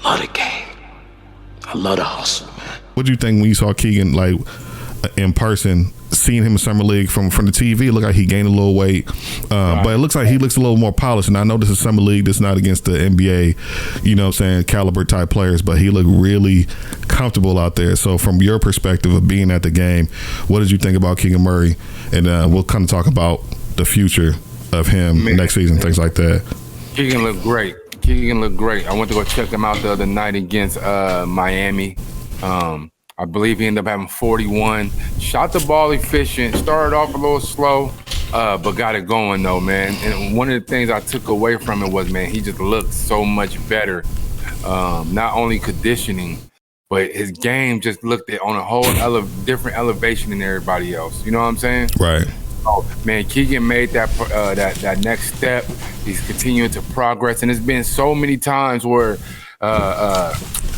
love the game. I love the hustle, man. What do you think when you saw Keegan like in person? Seeing him in summer league from the TV, it looked like he gained a little weight, but it looks like he looks a little more polished. And I know this is summer league; this is not against the NBA, you know what I'm saying, caliber type players. But he looked really comfortable out there. So, from your perspective of being at the game, what did you think about Keegan Murray? And we'll kind of talk about the future of him next season, things like that. Keegan looked great. I went to go check him out the other night against Miami. I believe he ended up having 41. Shot the ball efficient. Started off a little slow, but got it going though, man. And one of the things I took away from it was, man, he just looked so much better. Not only conditioning, but his game just looked on a whole different elevation than everybody else. You know what I'm saying? Right. Oh man, Keegan made that next step. He's continuing to progress, and it's been so many times where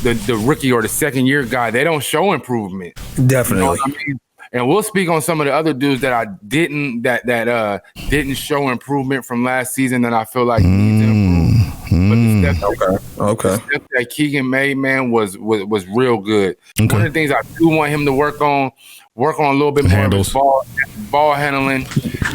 the rookie or the second year guy, they don't show improvement. Definitely. You know what I mean? And we'll speak on some of the other dudes that didn't show improvement from last season that I feel like needs to improve. But the step that Keegan made, man, was real good. Okay. One of the things I do want him to work on a little bit more of his ball handling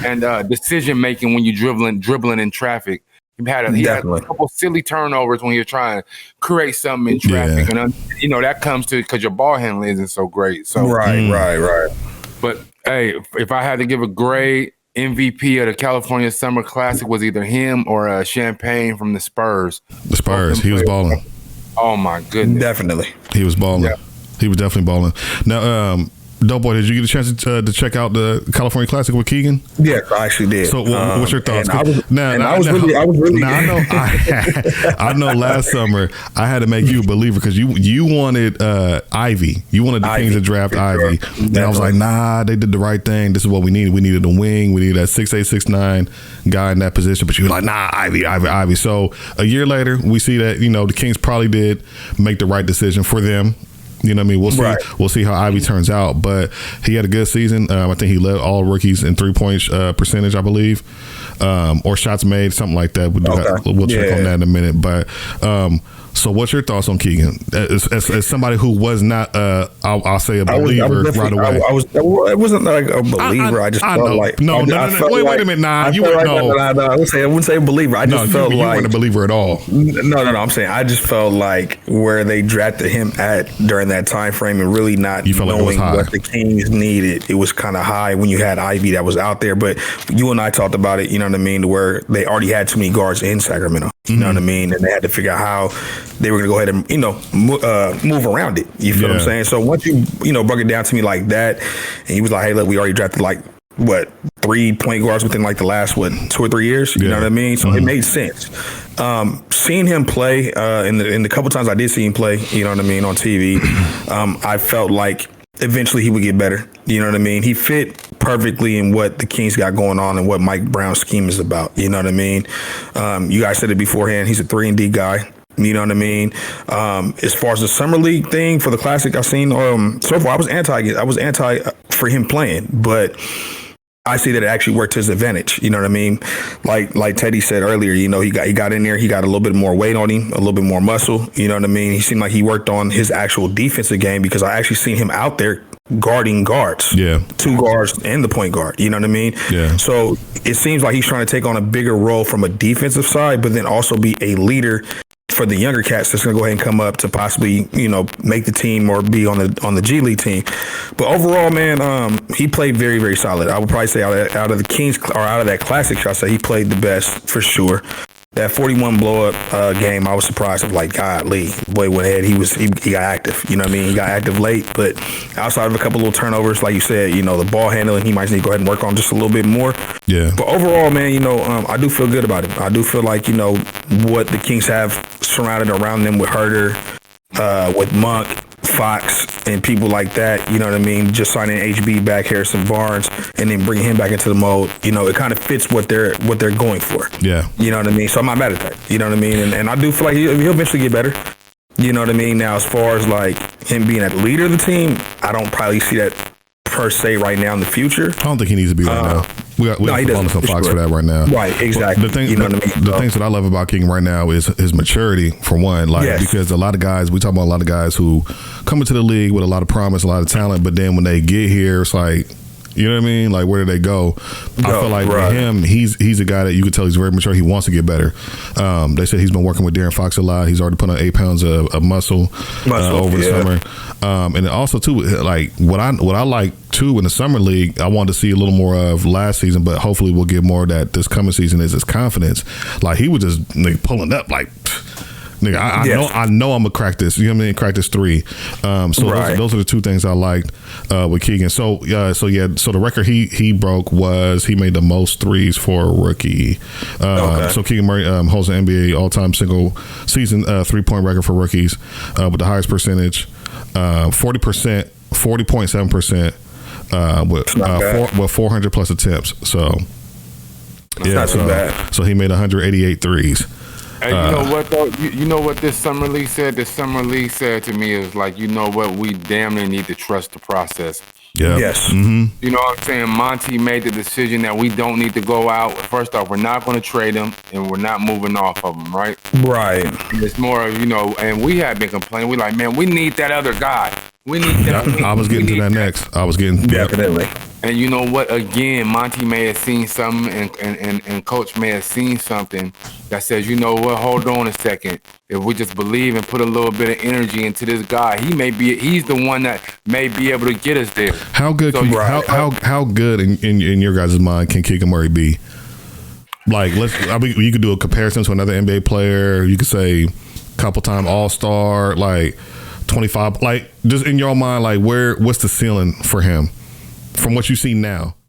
and decision making when you're dribbling in traffic. He had a couple silly turnovers when you're trying to create something in traffic, and that comes to because your ball handling isn't so great. So right. But hey, if I had to give a grade, MVP of the California Summer Classic was either him or Champagne from the Spurs. The Spurs, he was balling. Oh my goodness, definitely, he was balling. Yeah. He was definitely balling. Now, Dope Boy, did you get a chance to check out the California Classic with Keegan? Yes, I actually did. So, what's your thoughts? I was really. I know. Last summer I had to make you a believer because you wanted Ivy. You wanted the Kings to draft Ivy, and I was like, nah, they did the right thing. This is what we needed. We needed a wing. We needed that 6'8", 6'9" guy in that position. But you were like, nah, Ivy. So a year later, we see that the Kings probably did make the right decision for them. You know what I mean? We'll see. Right. We'll see how Ivy turns out. But he had a good season. I think he led all rookies in 3-point percentage, I believe, or shots made, something like that. We'll check on that in a minute. But so, what's your thoughts on Keegan as somebody who was not, I'll say, a believer right away? I wasn't like a believer. I just felt like no. Wait a minute. Nah, you wouldn't know. I wouldn't say a believer. I just felt like you weren't a believer at all. No. I'm saying I just felt like where they drafted him at during that time frame and really not knowing what the Kings needed. It was kind of high when you had Ivy that was out there. But you and I talked about it. You know what I mean? To where they already had too many guards in Sacramento. You know what I mean? And they had to figure out how they were going to go ahead and, move around it. You feel what I'm saying? So once you broke it down to me like that, and he was like, hey, look, we already drafted 3 point guards within the last 2 or 3 years. You know what I mean? So it made sense. Seeing him play in the couple times I did see him play, you know what I mean, on TV, I felt like eventually he would get better. You know what I mean? He fit perfectly in what the Kings got going on and what Mike Brown's scheme is about. You know what I mean? You guys said it beforehand. He's a 3-and-D guy. You know what I mean? As far as the summer league thing for the Classic, I've seen so far. I was anti for him playing, but I see that it actually worked to his advantage. You know what I mean? Like Teddy said earlier, he got in there, he got a little bit more weight on him, a little bit more muscle. You know what I mean? He seemed like he worked on his actual defensive game because I actually seen him out there guarding guards. Yeah. 2 guards and the point guard. You know what I mean? Yeah. So it seems like he's trying to take on a bigger role from a defensive side, but then also be a leader for the younger cats that's going to go ahead and come up to possibly, make the team or be on the G League team. But overall, man, he played very, very solid. I would probably say out of the Kings or out of that Classic, I'd say he played the best for sure. That 41 blow-up game, I was surprised. I was like, golly, boy went ahead. He got active. You know what I mean? He got active late, but outside of a couple little turnovers, like you said, the ball handling, he might need to go ahead and work on just a little bit more. Yeah. But overall, man, I do feel good about him. I do feel like, what the Kings have surrounded around them with Herter, with Monk, Fox, and people like that, you know what I mean? Just signing HB back, Harrison Barnes, and then bringing him back into the mode. It kind of fits what they're going for. Yeah. You know what I mean? So I'm not mad at that. You know what I mean? And I do feel like he'll eventually get better. You know what I mean? Now, as far as him being a leader of the team, I don't probably see that per se right now in the future. I don't think he needs to be right now. We got some Fox for that right now. Right, exactly. The thing, you know what I mean? The things that I love about Keegan right now is his maturity, for one. Like, because a lot of guys, we talk about a lot of guys who come into the league with a lot of promise, a lot of talent, but then when they get here, it's like, you know what I mean? Like, where do they go? I feel like with him, he's a guy that you can tell he's very mature. He wants to get better. They said he's been working with Darren Fox a lot. He's already put on 8 pounds of muscle over the summer. And also too, like what I like too in the summer league, I wanted to see a little more of last season, but hopefully we'll get more of that this coming season. Is his confidence? Like he was just pulling up like. Nigga, I know I'm gonna crack this. You know what I mean? Crack this 3. Those are the 2 things I liked with Keegan. So the record he broke was he made the most threes for a rookie. So Keegan Murray holds an NBA all-time single season 3-point record for rookies with the highest percentage, 40.7%, with 400 plus attempts. So not too bad. So he made 188 threes. Hey, you know what though? You know what this summer league said? This summer league said to me is like, you know what? We damn near need to trust the process. Yeah. Yes. Mm-hmm. You know what I'm saying? Monty made the decision that we don't need to go out. First off, we're not going to trade him, and we're not moving off of him, right? Right. It's more, and we have been complaining. We like, man, we need that other guy. We need that. I was getting to that next. I was getting definitely. And you know what? Again, Monty may have seen something, and Coach may have seen something that says, you know what? Hold on a second. If we just believe and put a little bit of energy into this guy, he's the one that may be able to get us there. How good? How good in your guys' mind can Keegan Murray be? Like, you could do a comparison to another NBA player. You could say couple-time All-Star, like 25. Like, just in your mind, like what's the ceiling for him from what you see now?